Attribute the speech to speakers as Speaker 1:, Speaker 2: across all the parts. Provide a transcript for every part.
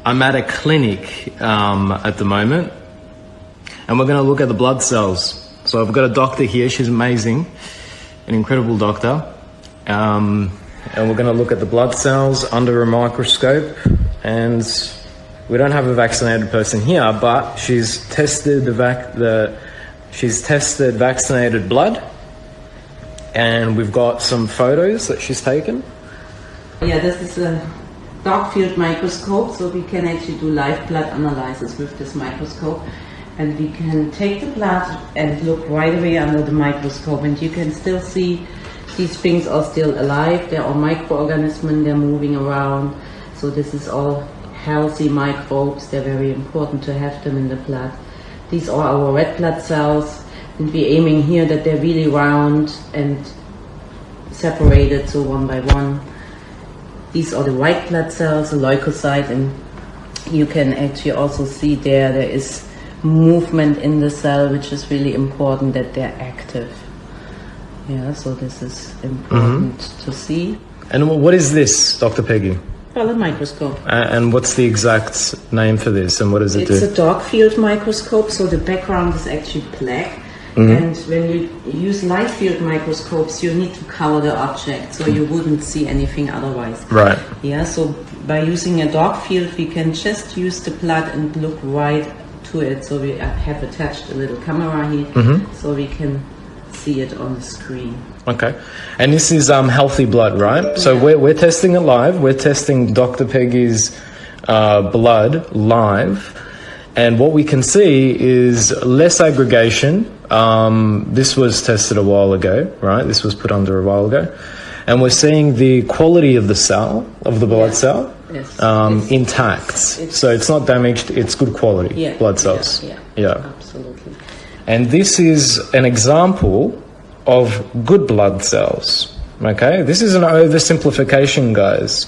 Speaker 1: I'm at a clinic at the moment, and we're going to look at the blood cells. So I've got a doctor here. She's amazing, an incredible doctor. And we're going to look at the blood cells under a microscope. And we don't have a vaccinated person here, but she's tested vaccinated blood, and we've got some photos that she's taken.
Speaker 2: Yeah, this is a dark field microscope, so we can actually do live blood analysis with this microscope, and we can take the blood and look right away under the microscope, and you can still see these things are still alive. They're all microorganisms, they're moving around, so this is all healthy microbes. They're very important to have them in the blood. These are our red blood cells, and we're aiming here that they're really round and separated, so one by one. These are the white blood cells, the leukocyte, and you can actually also see there is movement in the cell, which is really important that they're active. Yeah, so this is important to see.
Speaker 1: And what is this, Dr. Peggy?
Speaker 2: Well, a microscope.
Speaker 1: And what's the exact name for this, and what does it do?
Speaker 2: It's a dark field microscope, so the background is actually black. And when you use light field microscopes, you need to cover the object, so you wouldn't see anything otherwise.
Speaker 1: Right.
Speaker 2: Yeah, so by using a dark field, we can just use the blood and look right to it. So we have attached a little camera here, so we can see it on the screen.
Speaker 1: Okay. And this is healthy blood, right? Yeah. So we're testing it live. We're testing Dr. Peggy's blood live. And what we can see is less aggregation. This was tested a while ago, right? This was put under a while ago. And we're seeing the quality of the cell, of the blood cell, intact. So it's not damaged, it's good quality blood cells.
Speaker 2: Yeah, absolutely.
Speaker 1: And this is an example of good blood cells, okay? This is an oversimplification, guys.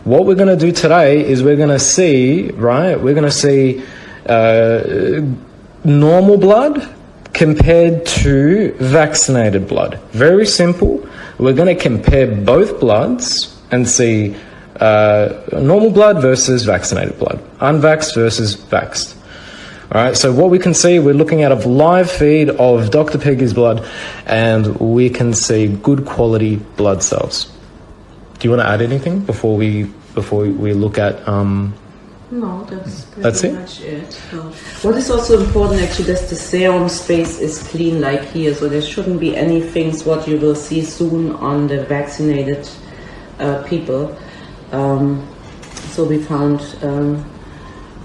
Speaker 1: What we're going to do today is we're going to see, right, we're going to see normal blood compared to vaccinated blood. Very simple. We're going to compare both bloods and see normal blood versus vaccinated blood, unvaxxed versus vaxxed. All right, so what we can see, we're looking at a live feed of Dr. Peggy's blood, and we can see good quality blood cells. Do you want to add anything before we look at?
Speaker 2: No, that's pretty
Speaker 1: it?
Speaker 2: much it. So what is also important actually, that the serum space is clean like here, so there shouldn't be any things what you will see soon on the vaccinated people. So we found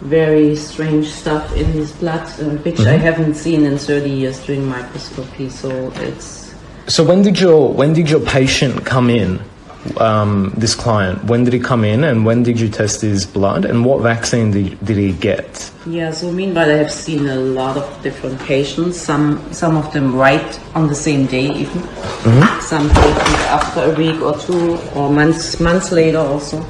Speaker 2: very strange stuff in his blood, which I haven't seen in 30 years doing microscopy. So it's.
Speaker 1: So when did your patient come in? This client, when did he come in, and when did you test his blood, and what vaccine did he get?
Speaker 2: Yeah, so meanwhile I have seen a lot of different patients, some of them right on the same day even, some patients after a week or two, or months later also.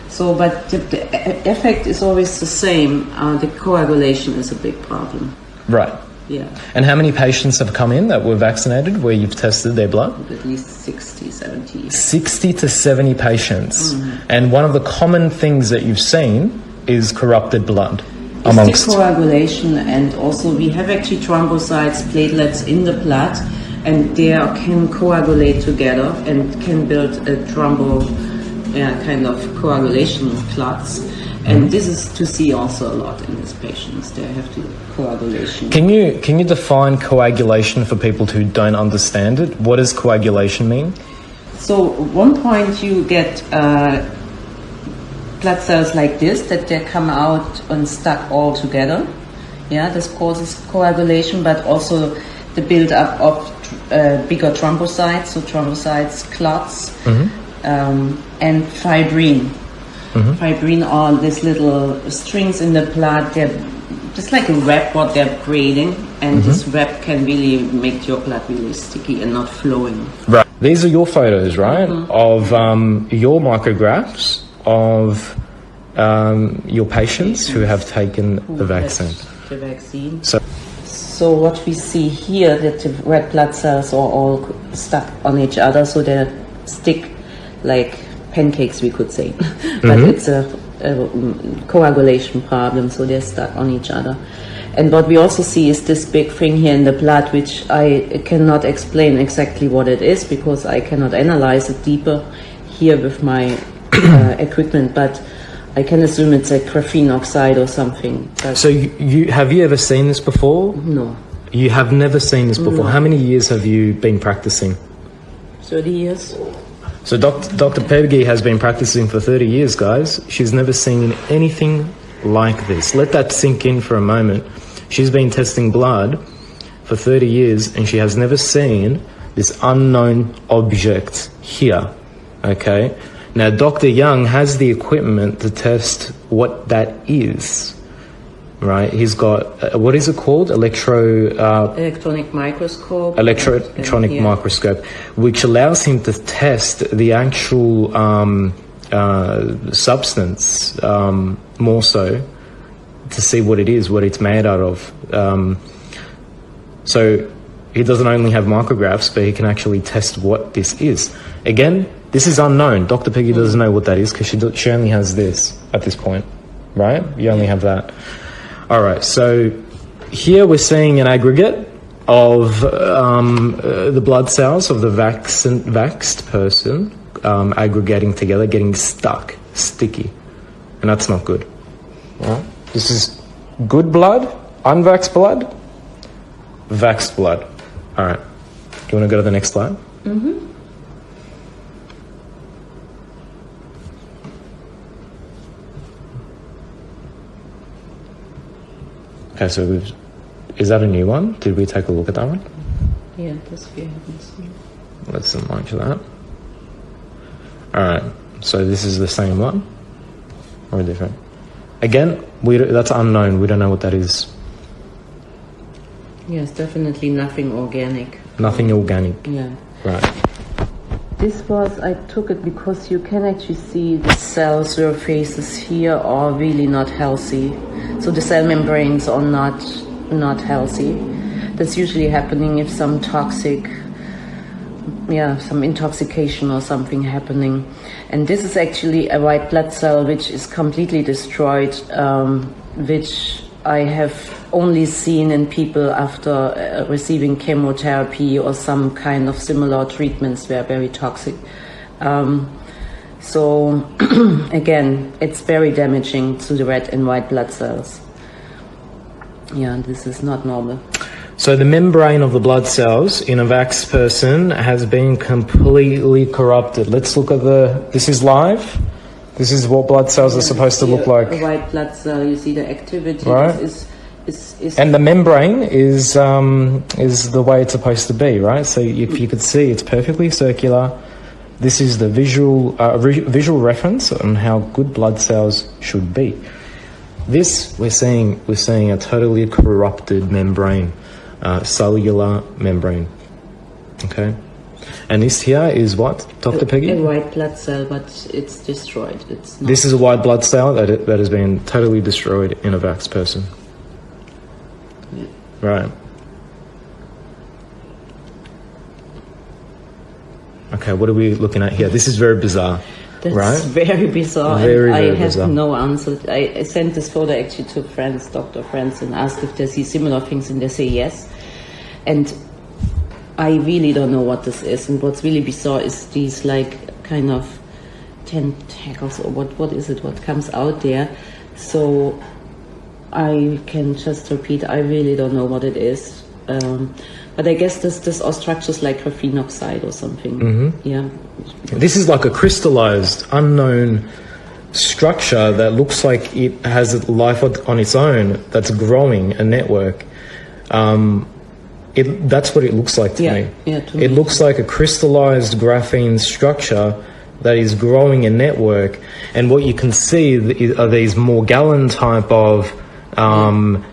Speaker 2: So, but the effect is always the same. The coagulation is a big problem.
Speaker 1: Right.
Speaker 2: Yeah.
Speaker 1: And how many patients have come in that were vaccinated where you've tested their blood?
Speaker 2: At least 60, 70.
Speaker 1: 60 to 70 patients. And one of the common things that you've seen is corrupted blood amongst.
Speaker 2: It's the coagulation, and also we have actually thrombocytes, platelets in the blood, and they can coagulate together and can build a kind of coagulation clots. And this is to see also a lot in these patients. They have to coagulation.
Speaker 1: Can you define coagulation for people who don't understand it? What does coagulation mean?
Speaker 2: So at one point you get blood cells like this, that they come out and stuck all together. Yeah, this causes coagulation, but also the build-up of bigger thrombocytes, so thrombocytes, clots, and fibrin. Fibrin are these little strings in the blood. They're just like a web what they're creating, and this web can really make your blood really sticky and not flowing.
Speaker 1: Right. These are your photos, right, of your micrographs of your patients who have taken the vaccine.
Speaker 2: The vaccine. So what we see here, that the red blood cells are all stuck on each other, so they stick like pancakes, we could say. But it's a coagulation problems, so they're stuck on each other. And what we also see is this big thing here in the blood, which I cannot explain exactly what it is because I cannot analyze it deeper here with my equipment, but I can assume it's a graphene oxide or something.
Speaker 1: So have you ever seen this before?
Speaker 2: No.
Speaker 1: You have never seen this before?
Speaker 2: No.
Speaker 1: How many years have you been practicing?
Speaker 2: 30 years.
Speaker 1: So Dr. Peggy has been practicing for 30 years, guys. She's never seen anything like this. Let that sink in for a moment. She's been testing blood for 30 years and she has never seen this unknown object here, okay? Now, Dr. Young has the equipment to test what that is, right? He's got, what is it called?
Speaker 2: Electronic microscope.
Speaker 1: Electronic microscope, which allows him to test the actual substance more so to see what it is, what it's made out of. So he doesn't only have micrographs, but he can actually test what this is. Again, this is unknown. Dr. Peggy doesn't know what that is because she only has this at this point, right? You only have that. All right, so here we're seeing an aggregate of the blood cells of the vaxxed person aggregating together, getting stuck, sticky, and that's not good. All right? This is good blood, unvaxxed blood, vaxxed blood. All right, do you want to go to the next slide?
Speaker 2: Mm-hmm.
Speaker 1: Okay, so is that a new one? Did we take a look at that one?
Speaker 2: Yeah, this we haven't seen.
Speaker 1: Let's enlarge that. Alright, so this is the same one? Or different? Again, that's unknown. We don't know what that is.
Speaker 2: Yes, definitely nothing organic.
Speaker 1: Nothing organic.
Speaker 2: Yeah.
Speaker 1: Right.
Speaker 2: This was, I took it because you can actually see the cell surfaces here are really not healthy. So the cell membranes are not healthy. That's usually happening if some some intoxication or something happening. And this is actually a white blood cell which is completely destroyed, which I have only seen in people after receiving chemotherapy or some kind of similar treatments were very toxic. So again, it's very damaging to the red and white blood cells. Yeah, this is not normal.
Speaker 1: So the membrane of the blood cells in a vaxxed person has been completely corrupted. Let's look at this is live. This is what blood cells are supposed to look like.
Speaker 2: A white blood cell, you see the activity
Speaker 1: right?
Speaker 2: is
Speaker 1: and the membrane is the way it's supposed to be, right? So if you could see, it's perfectly circular. This is the visual reference on how good blood cells should be. This we're seeing a totally corrupted membrane, cellular membrane. Okay, and this here is what, Dr. Peggy?
Speaker 2: A white blood cell, but it's destroyed. It's not.
Speaker 1: This is a white blood cell that has been totally destroyed in a vaxxed person.
Speaker 2: Yeah.
Speaker 1: Right. Okay, what are we looking at here? This is very bizarre.
Speaker 2: That's
Speaker 1: right?
Speaker 2: very bizarre.
Speaker 1: Very,
Speaker 2: I
Speaker 1: very
Speaker 2: have
Speaker 1: bizarre.
Speaker 2: no answer. I sent this photo actually to friends, doctor friends, and asked if they see similar things, and they say yes. And I really don't know what this is. And what's really bizarre is these like kind of tentacles, or what is it? What comes out there? So I can just repeat. I really don't know what it is. But I guess this are structures like graphene oxide or something.
Speaker 1: Mm-hmm.
Speaker 2: Yeah.
Speaker 1: This is like a crystallized, unknown structure that looks like it has a life on its own that's growing, a network. That's what it looks like to me.
Speaker 2: Yeah, to me.
Speaker 1: It looks like a crystallized graphene structure that is growing a network. And what you can see are these Morgellon type of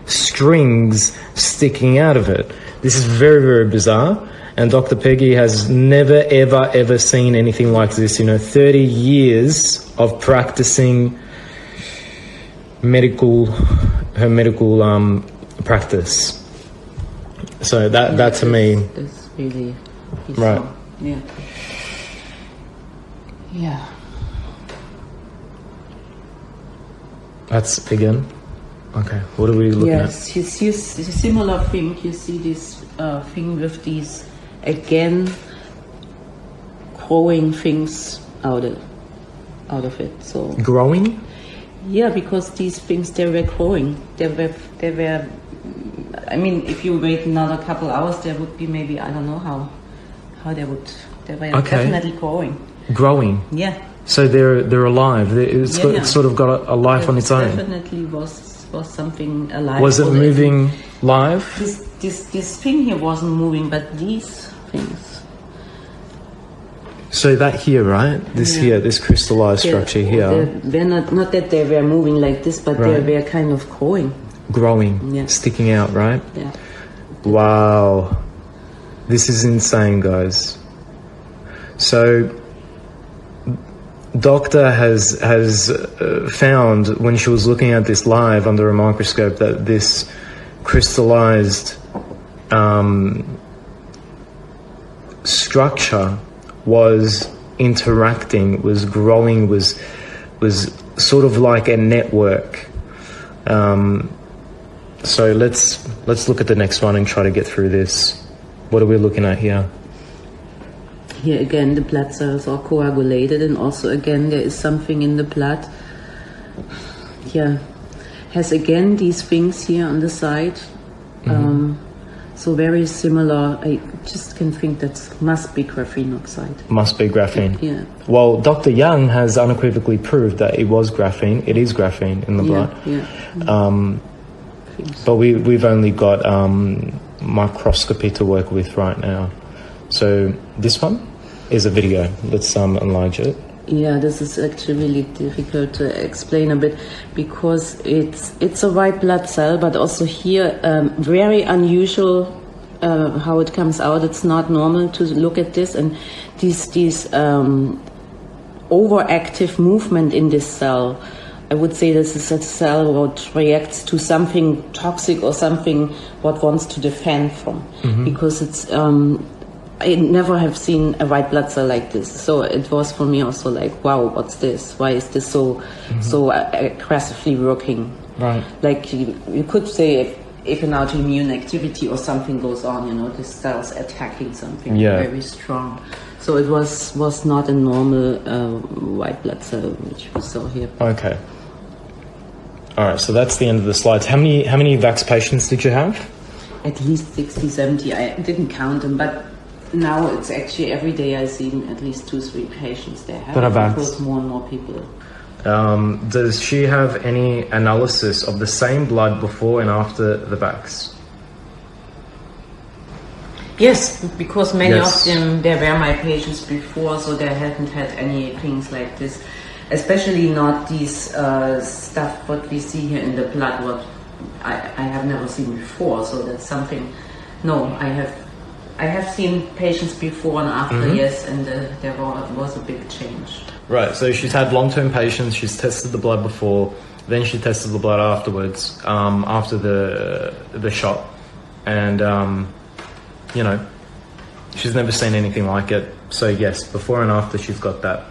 Speaker 1: strings sticking out of it. This is very, very bizarre, and Dr. Peggy has never, ever, ever seen anything like this. 30 years of practicing her medical practice. So that to me,
Speaker 2: is really bizarre.
Speaker 1: right?
Speaker 2: Yeah. Yeah.
Speaker 1: That's again. Okay, what are we looking at?
Speaker 2: Yes, you see a similar thing. You see this thing with these again growing things out of it. So
Speaker 1: Growing?
Speaker 2: yeah, because these things they were growing. They were. I mean, if you wait another couple hours, there would be maybe I don't know how they would. They were definitely growing.
Speaker 1: Growing.
Speaker 2: Yeah.
Speaker 1: So they're alive. It's sort of got a life on its own.
Speaker 2: Definitely was something alive.
Speaker 1: Was it moving live?
Speaker 2: This thing here wasn't moving, but these things.
Speaker 1: So that here, right? This crystallized structure here.
Speaker 2: They're not that they were moving like this, but they were kind of growing.
Speaker 1: Growing, sticking out, right?
Speaker 2: Yeah.
Speaker 1: Wow. This is insane, guys. So doctor has found when she was looking at this live under a microscope that this crystallized structure was interacting, was growing, was sort of like a network. So let's look at the next one and try to get through this. What are we looking at here?
Speaker 2: Here again, the blood cells are coagulated, and also again there is something in the blood. Yeah, has again these things here on the side. So very similar. I just can think that must be graphene oxide.
Speaker 1: Must be graphene.
Speaker 2: Yeah.
Speaker 1: Well, Dr. Young has unequivocally proved that it was graphene. It is graphene in the blood.
Speaker 2: Yeah.
Speaker 1: But we've only got microscopy to work with right now. So this one is a video. Let's enlarge it.
Speaker 2: Yeah, this is actually really difficult to explain a bit because it's a white blood cell, but also here very unusual how it comes out. It's not normal to look at this, and these overactive movement in this cell. I would say this is a cell what reacts to something toxic or something what wants to defend from, because it's. I never have seen a white blood cell like this, so it was for me also like, wow, what's this? Why is this so aggressively working?
Speaker 1: Right.
Speaker 2: Like you could say if an autoimmune activity or something goes on, the cells attacking something very strong. So it was not a normal white blood cell which we saw here.
Speaker 1: Okay. All right. So that's the end of the slides. How many vax patients did you have?
Speaker 2: At least 60, 70. I didn't count them, but. Now it's actually every day I see at least 2-3 patients there.
Speaker 1: That are vaxxed.
Speaker 2: Of course, more and more people.
Speaker 1: Does she have any analysis of the same blood before and after the vax?
Speaker 2: Yes, because many of them, they were my patients before, so they hadn't had any things like this. Especially not these stuff what we see here in the blood, what I have never seen before. So that's something. No, I have seen patients before and after, yes, and there was a big change. Right,
Speaker 1: so she's had long-term patients, she's tested the blood before, then she tested the blood afterwards, after the shot, and, she's never seen anything like it. So yes, before and after she's got that.